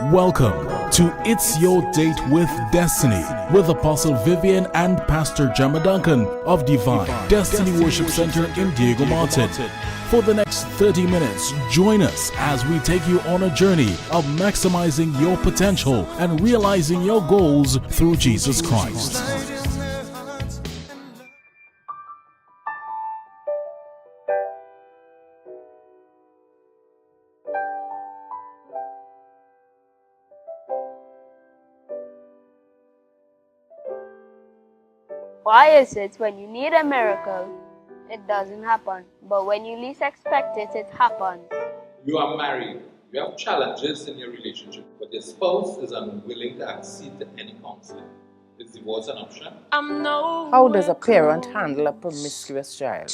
Welcome to It's Your Date with Destiny with Apostle Vivian and Pastor Jemma Duncan of Divine Destiny Worship Center in Diego Martin. For the next 30 minutes, join us as we take you on a journey of maximizing your potential and realizing your goals through Jesus Christ. Why is it when you need a miracle, it doesn't happen, but when you least expect it, it happens? You are married, you have challenges in your relationship, but your spouse is unwilling to accede to any counseling. Is divorce an option? How does a parent handle a promiscuous child?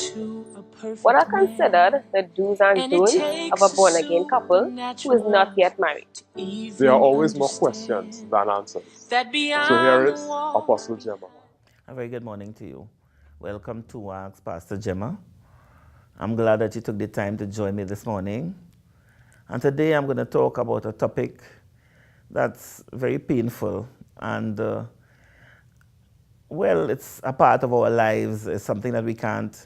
What are considered the do's and don'ts of a born-again couple who is not yet married? There are always more questions than answers. So here is Apostle Jemma. A very good morning to you. Welcome to Ask Pastor Jemma. I'm glad that you took the time to join me this morning. And today I'm going to talk about a topic that's very painful and, it's a part of our lives. It's something that we can't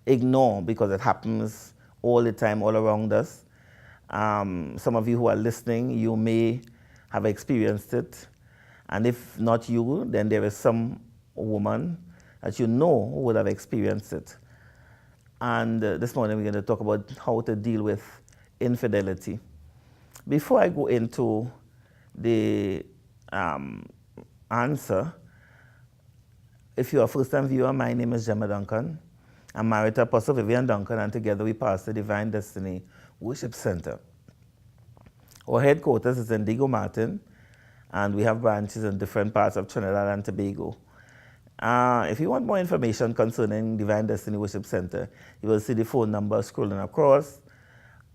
ignore because it happens all the time, all around us. Some of you who are listening, you may have experienced it. And if not you, then there is some woman that you know who would have experienced it. And this morning we're going to talk about how to deal with infidelity. Before I go into the answer, if you're a first-time viewer, my name is Jemma Duncan. I'm married to Apostle Vivian Duncan, and together we pastor Divine Destiny Worship Center. Our headquarters is in Diego Martin, and we have branches in different parts of Trinidad and Tobago. If you want more information concerning Divine Destiny Worship Center, you will see the phone number scrolling across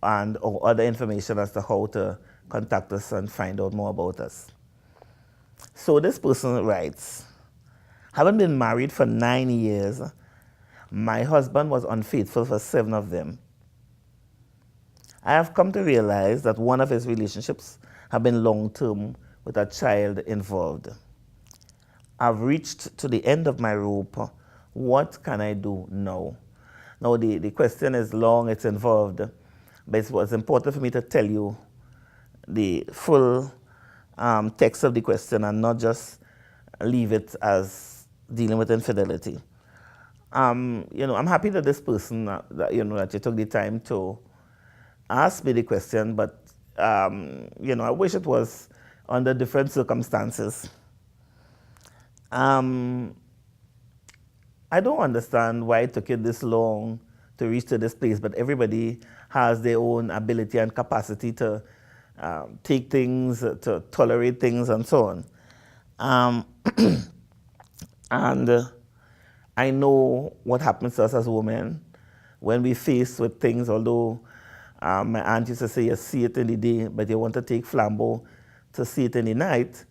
and other information as to how to contact us and find out more about us. So this person writes, having been married for 9 years, my husband was unfaithful for 7 of them. I have come to realize that one of his relationships have been long-term with a child involved. I've reached to the end of my rope. What can I do now? Now, the question is long, it's involved, but it was important for me to tell you the full text of the question and not just leave it as dealing with infidelity. I'm happy that this person, that you took the time to ask me the question, but, I wish it was under different circumstances. I don't understand why it took it this long to reach to this place, but everybody has their own ability and capacity to take things, to tolerate things, and so on. And I know what happens to us as women when we face with things, although my aunt used to say, you see it in the day, but you want to take flambeau to see it in the night.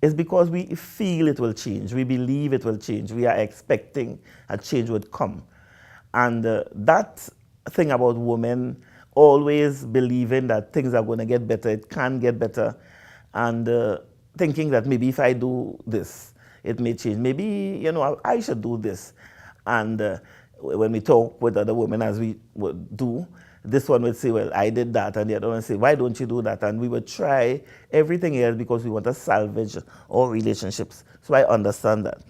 Is because we feel it will change. We believe it will change. We are expecting a change would come. And that thing about women always believing that things are going to get better, it can get better, and thinking that maybe if I do this, it may change. Maybe, I should do this. And when we talk with other women, as we would do, this one would say, well, I did that, and the other one would say, why don't you do that? And we would try everything else because we want to salvage our relationships. So I understand that.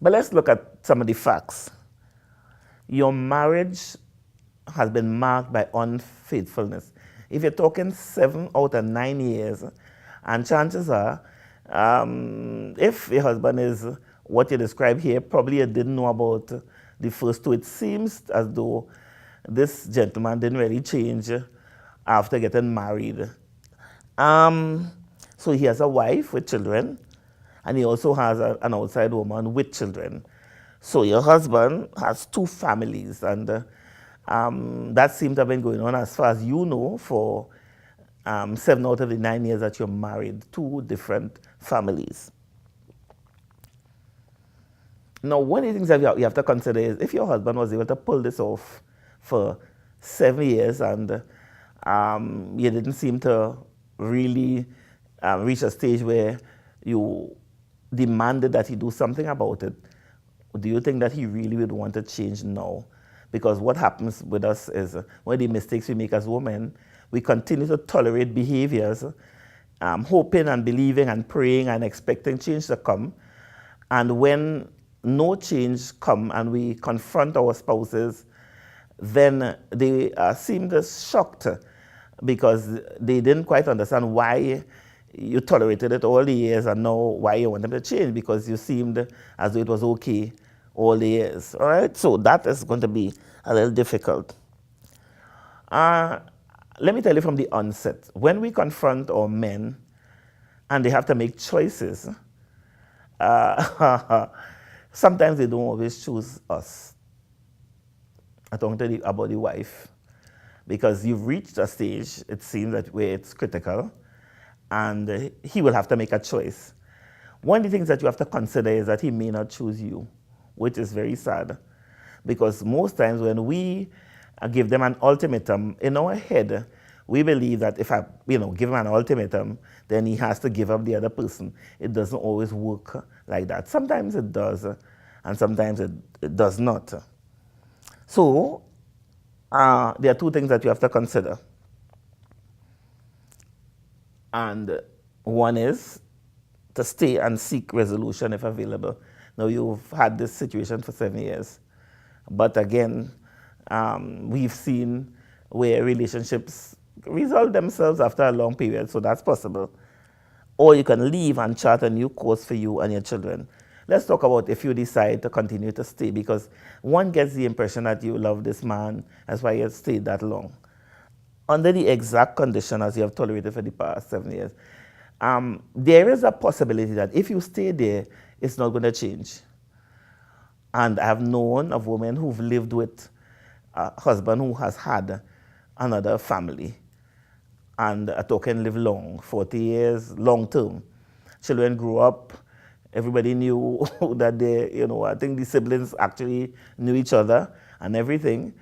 But let's look at some of the facts. Your marriage has been marked by unfaithfulness. If you're talking 7 out of 9 years, and chances are, if your husband is what you describe here, probably you didn't know about the first 2. It seems as though this gentleman didn't really change after getting married. So he has a wife with children, and he also has an outside woman with children. So your husband has 2 families, and that seems to have been going on, as far as you know, for 7 out of the 9 years that you're married, 2 different families. Now, one of the things that you have to consider is if your husband was able to pull this off for 7 years and You didn't seem to really reach a stage where you demanded that he do something about it. Do you think that he really would want to change now? Because what happens with us is one of the mistakes we make as women, we continue to tolerate behaviors, hoping and believing and praying and expecting change to come. And when no change come and we confront our spouses, then they seem shocked because they didn't quite understand why you tolerated it all the years and now why you want them to change, because you seemed as though it was okay all the years. All right, so that is going to be a little difficult. Let me tell you from the onset, when we confront our men and they have to make choices, sometimes they don't always choose us. I talk about the wife, because you've reached a stage, it seems, that where it's critical, and he will have to make a choice. One of the things that you have to consider is that he may not choose you, which is very sad, because most times when we give them an ultimatum, in our head, we believe that if I give him an ultimatum, then he has to give up the other person. It doesn't always work like that. Sometimes it does, and sometimes it does not. So there are two things that you have to consider. And one is to stay and seek resolution if available. Now, you've had this situation for 7 years. But again, we've seen where relationships resolve themselves after a long period, so that's possible. Or you can leave and chart a new course for you and your children. Let's talk about if you decide to continue to stay, because one gets the impression that you love this man, that's why you stayed that long. Under the exact condition as you have tolerated for the past 7 years, there is a possibility that if you stay there, it's not going to change. And I have known of women who've lived with a husband who has had another family, and a token live long, 40 years, long term. Children grew up, everybody knew that they, I think the siblings actually knew each other and everything,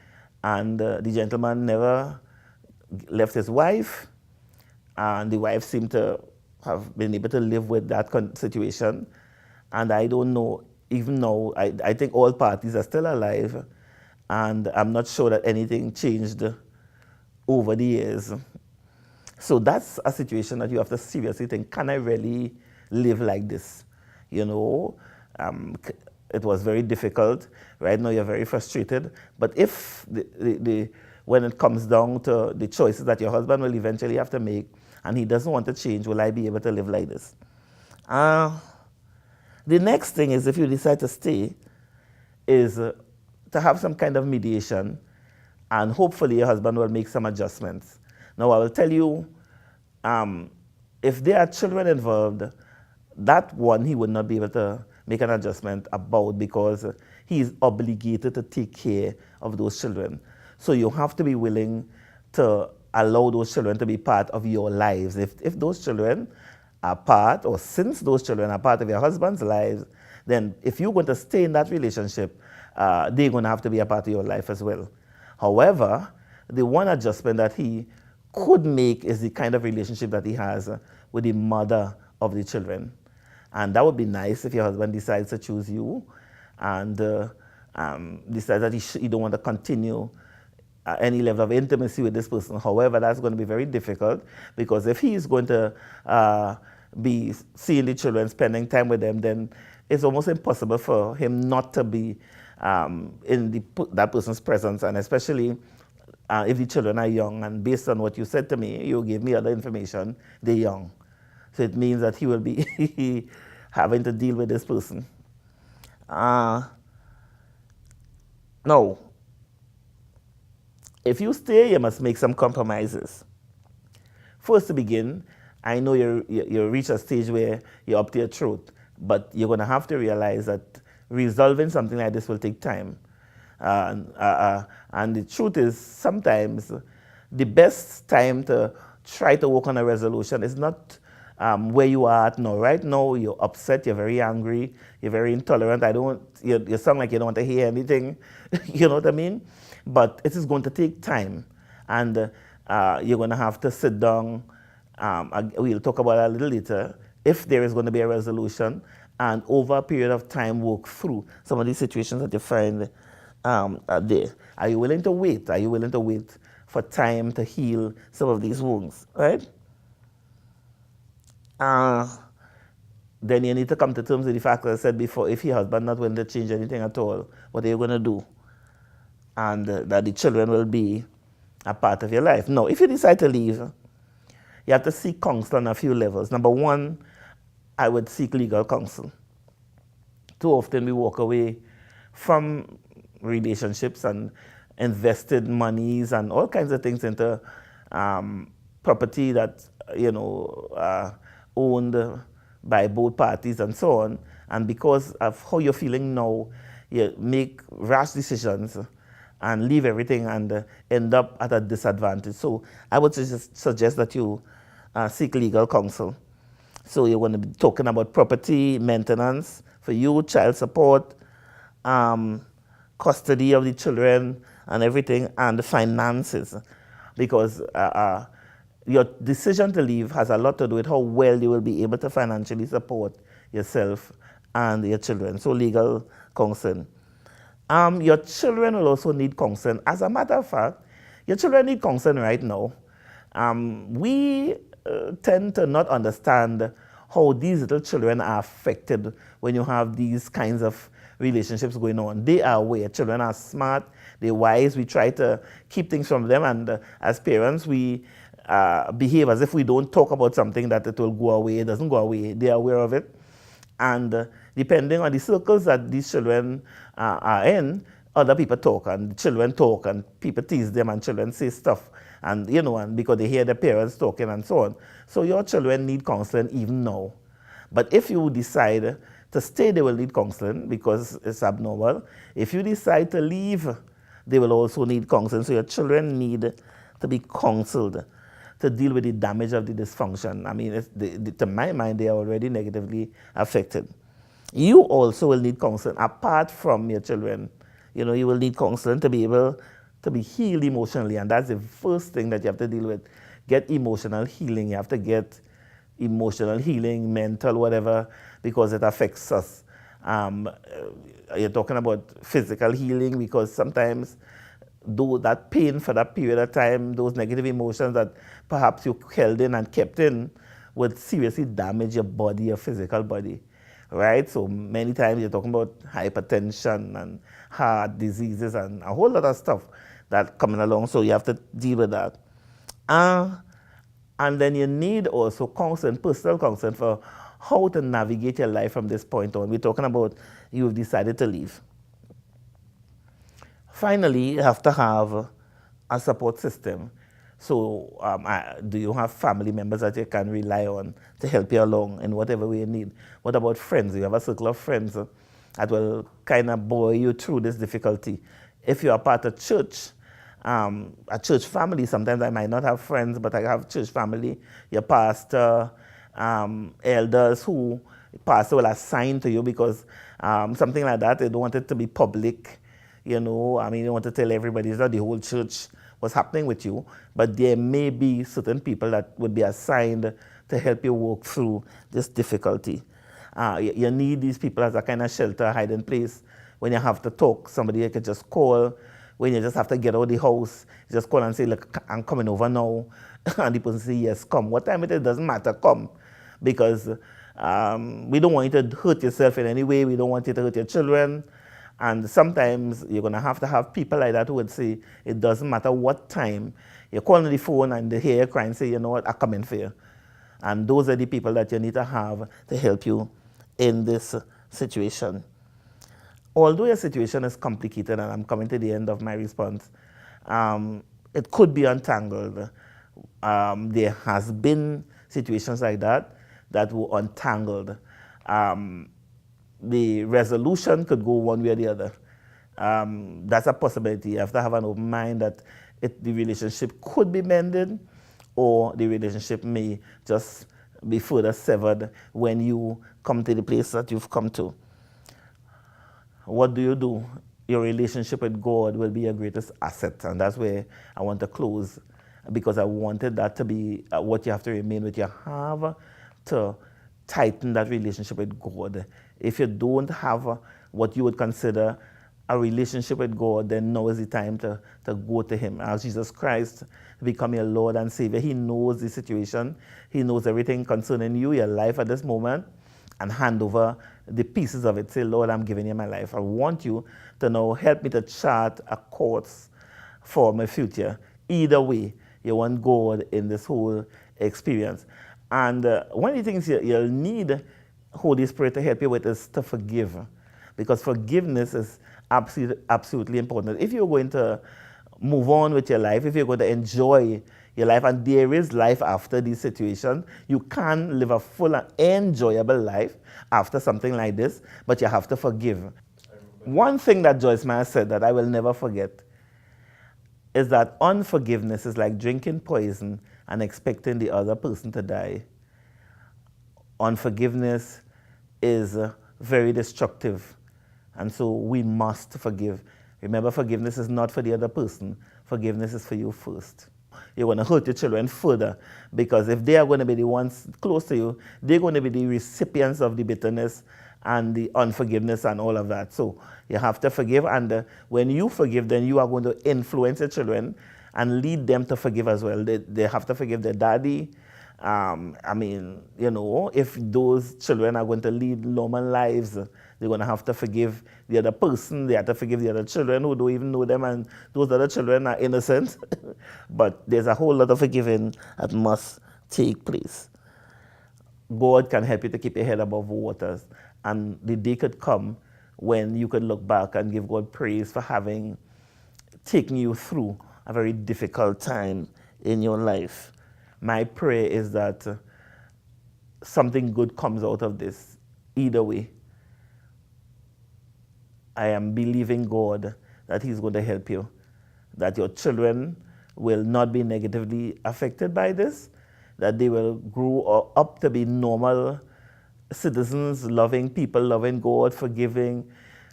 and the gentleman never left his wife, and the wife seemed to have been able to live with that situation. And I don't know, even now, I think all parties are still alive, and I'm not sure that anything changed over the years. So that's a situation that you have to seriously think, can I really live like this? It was very difficult. Right now you're very frustrated. But if when it comes down to the choices that your husband will eventually have to make, and he doesn't want to change, will I be able to live like this? The next thing is, if you decide to stay, is to have some kind of mediation, and hopefully your husband will make some adjustments. Now, I will tell you, if there are children involved, that one he would not be able to make an adjustment about, because he is obligated to take care of those children. So you have to be willing to allow those children to be part of your lives. If those children are part, or since those children are part of your husband's lives, then if you're going to stay in that relationship, they're going to have to be a part of your life as well. However, the one adjustment that he could make is the kind of relationship that he has with the mother of the children. And that would be nice if your husband decides to choose you and decides that he don't want to continue any level of intimacy with this person. However, that's going to be very difficult, because if he is going to be seeing the children, spending time with them, then it's almost impossible for him not to be in that person's presence, and especially if the children are young. And based on what you said to me, you gave me other information, they're young. So it means that he will be having to deal with this person. Now, if you stay, you must make some compromises. First, to begin, I know you reach a stage where you're up to your throat, but you're going to have to realize that resolving something like this will take time. And the truth is, sometimes the best time to try to work on a resolution is not where you are at now. Right now, you're upset, you're very angry, you're very intolerant. You sound like you don't want to hear anything, you know what I mean? But it is going to take time. And you're going to have to sit down. We'll talk about that a little later. If there is going to be a resolution, and over a period of time work through some of these situations that you find there. Are you willing to wait? Are you willing to wait for time to heal some of these wounds, right? Then you need to come to terms with the fact that I said before, if your husband not willing to change anything at all, what are you going to do? And that the children will be a part of your life. No, if you decide to leave, you have to seek counsel on a few levels. Number one, I would seek legal counsel. Too often we walk away from relationships and invested monies and all kinds of things into property that, owned by both parties and so on. And because of how you're feeling now, you make rash decisions and leave everything and end up at a disadvantage. So I would suggest that you seek legal counsel. So you're going to be talking about property, maintenance for you, child support, custody of the children and everything, and the finances. Because your decision to leave has a lot to do with how well you will be able to financially support yourself and your children. So legal counseling. Your children will also need counseling. As a matter of fact, your children need counseling right now. We tend to not understand how these little children are affected when you have these kinds of relationships going on. They are aware. Children are smart. They're wise. We try to keep things from them. And as parents, we behave as if we don't talk about something that it will go away. It doesn't go away. They are aware of it. And depending on the circles that these children are in, other people talk and children talk and people tease them and children say stuff and and because they hear their parents talking and so on. So your children need counseling even now. But if you decide to stay, they will need counseling because it's abnormal. If you decide to leave, they will also need counseling. So your children need to be counseled to deal with the damage of the dysfunction. I mean, to my mind, they are already negatively affected. You also will need counseling apart from your children. You will need counseling to be able to be healed emotionally, and that's the first thing that you have to deal with. Get emotional healing. You have to get emotional healing, mental, whatever, because it affects us. You're talking about physical healing because sometimes though that pain for that period of time, those negative emotions that perhaps you held in and kept in would seriously damage your body, your physical body, right? So many times you're talking about hypertension and heart diseases and a whole lot of stuff that coming along, so you have to deal with that. And then you need also counseling, personal counseling for how to navigate your life from this point on. We're talking about you've decided to leave. Finally, you have to have a support system. So do you have family members that you can rely on to help you along in whatever way you need? What about friends? You have a circle of friends that will kind of buoy you through this difficulty. If you are part of church, a church family, sometimes I might not have friends, but I have church family, your pastor, elders who pastor will assign to you because something like that, they don't want it to be public. You don't want to tell everybody, it's not the whole church what's happening with you, but there may be certain people that would be assigned to help you work through this difficulty. You need these people as a kind of shelter, hiding place. When you have to talk, somebody you can just call. When you just have to get out of the house, you just call and say, look, I'm coming over now. And the person say, yes, come. What time it is, doesn't matter, come. Because we don't want you to hurt yourself in any way. We don't want you to hurt your children. And sometimes you're going to have people like that who would say, it doesn't matter what time. You call on the phone and they hear you cry and say, you know what, I'm coming for you. And those are the people that you need to have to help you in this situation. Although your situation is complicated, and I'm coming to the end of my response, it could be untangled. There has been situations like that were untangled. The resolution could go one way or the other. That's a possibility. You have to have an open mind that the relationship could be mended, or the relationship may just be further severed when you come to the place that you've come to. What do you do? Your relationship with God will be your greatest asset, and that's where I want to close because I wanted that to be what you have to remain with. You have to tighten that relationship with God. If you don't have what you would consider a relationship with God, then now is the time to go to Him. Ask Jesus Christ to become your Lord and Savior. He knows the situation. He knows everything concerning you, your life at this moment, and hand over the pieces of it. Say, Lord, I'm giving you my life. I want you to now help me to chart a course for my future. Either way, you want God in this whole experience. And one of the things you'll need Holy Spirit to help you with is to forgive. Because forgiveness is absolutely important. If you're going to move on with your life, if you're going to enjoy your life, and there is life after these situations, you can live a full and enjoyable life after something like this, but you have to forgive. One thing that Joyce Meyer said that I will never forget is that unforgiveness is like drinking poison and expecting the other person to die. Unforgiveness is very destructive, and so we must forgive. Remember, forgiveness is not for the other person. Forgiveness is for you first. You're going to hurt your children further, because if they are going to be the ones close to you, they're going to be the recipients of the bitterness and the unforgiveness and all of that. So you have to forgive, and when you forgive, then you are going to influence your children and lead them to forgive as well. They have to forgive their daddy. I mean, you know, if those children are going to lead normal lives, they're going to have to forgive the other person. They have to forgive the other children who don't even know them, and those other children are innocent. But there's a whole lot of forgiving that must take place. God can help you to keep your head above waters, and the day could come when you could look back and give God praise for having taken you through a very difficult time in your life. My prayer is that something good comes out of this. Either way, I am believing God that He's going to help you, that your children will not be negatively affected by this, that they will grow up to be normal citizens, loving people, loving God, forgiving,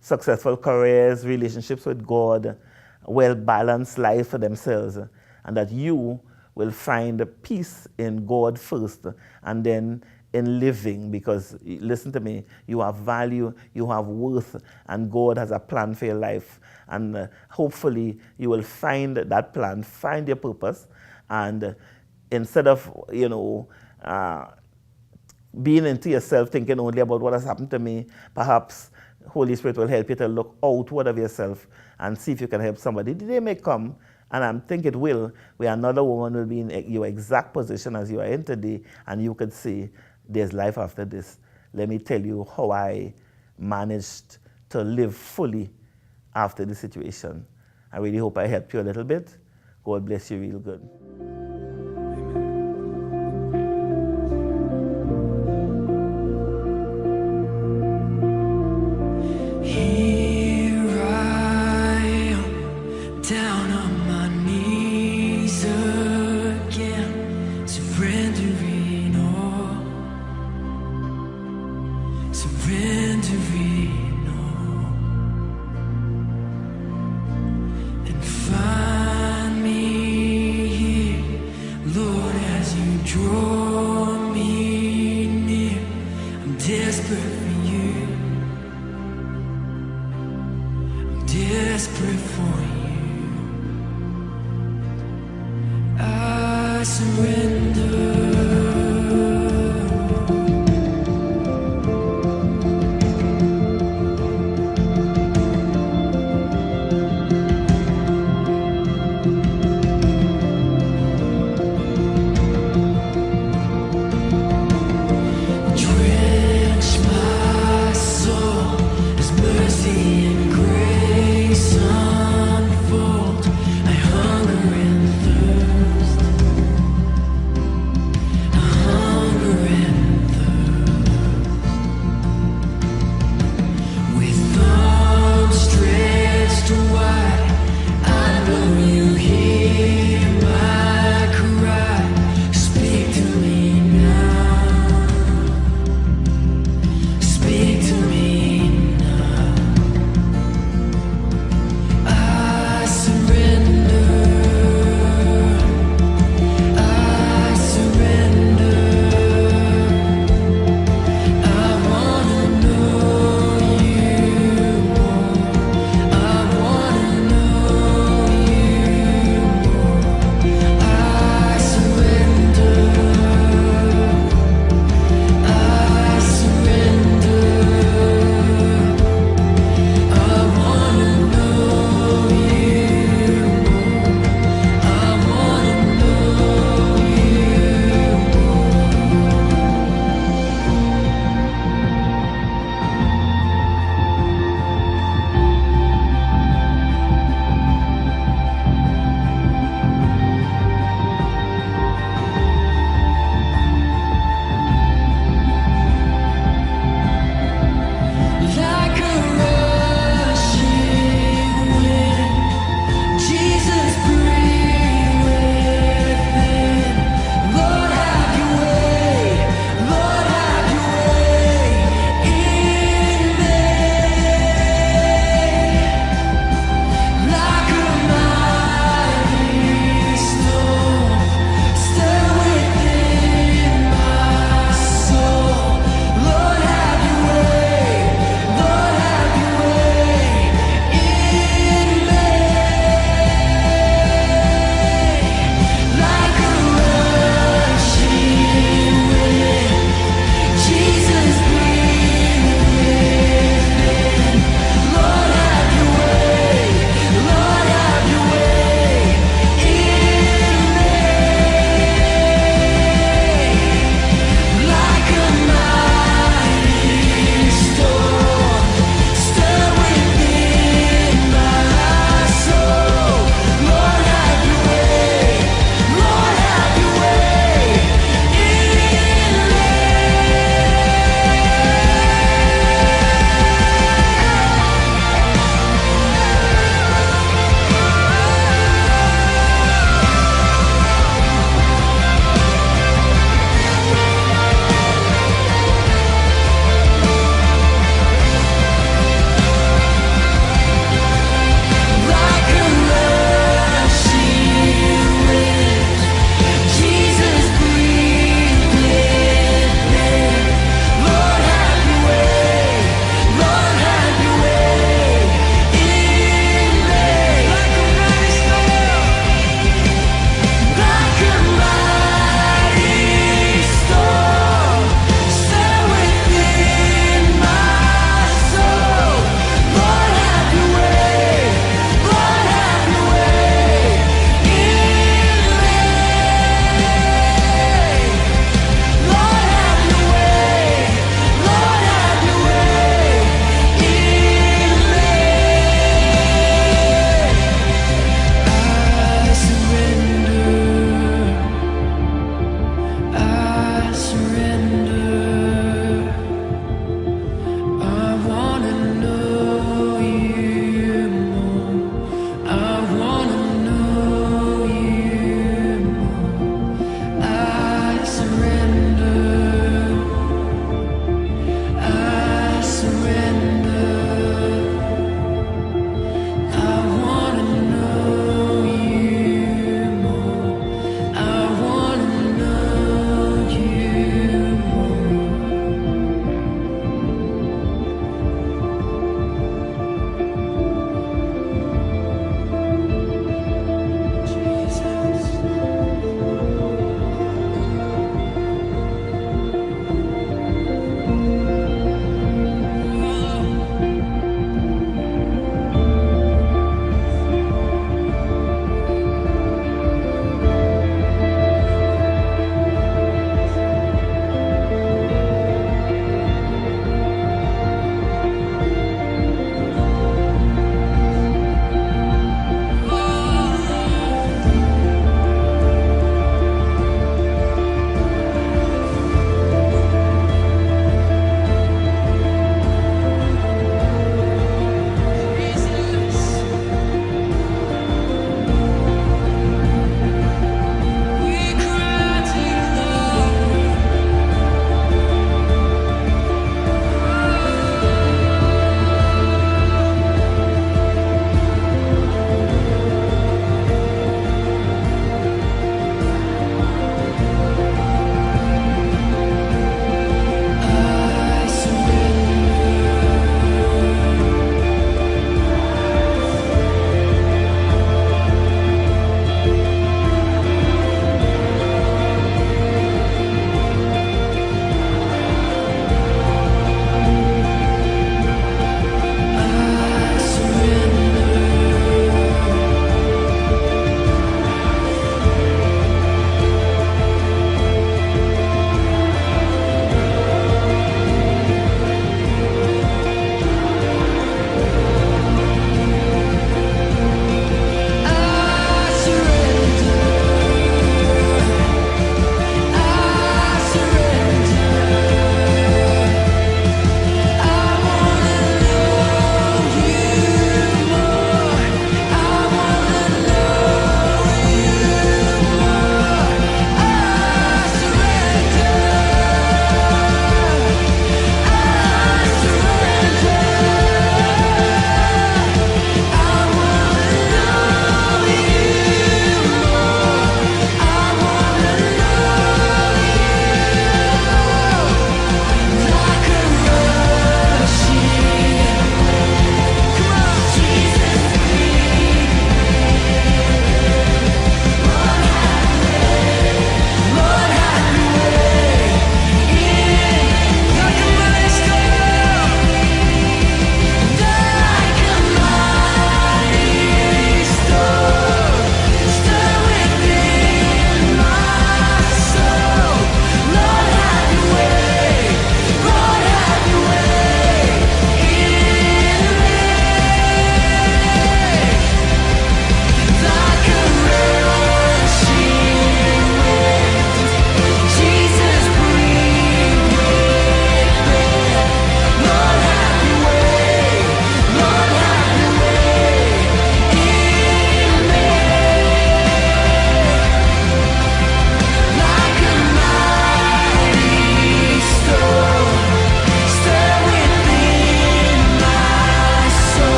successful careers, relationships with God, well-balanced life for themselves, and that you will find peace in God first, and then in living, because listen to me, you have value, you have worth, and God has a plan for your life. And hopefully you will find that plan, find your purpose, and instead of, you know, being into yourself, thinking only about what has happened to me, perhaps Holy Spirit will help you to look outward of yourself and see if you can help somebody. The day may come, and I think it will, where another woman will be in your exact position as you are in today, and you could say, there's life after this. Let me tell you how I managed to live fully after the situation. I really hope I helped you a little bit. God bless you real good. Here I am, down on my knees again, surrendering all, surrendering all, and find me here, Lord, as you draw me near. I'm desperate for you, I'm desperate for you. I surrender. Drench my soul, His mercy and grace on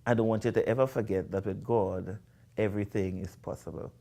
I don't want you to ever forget that with God, everything is possible.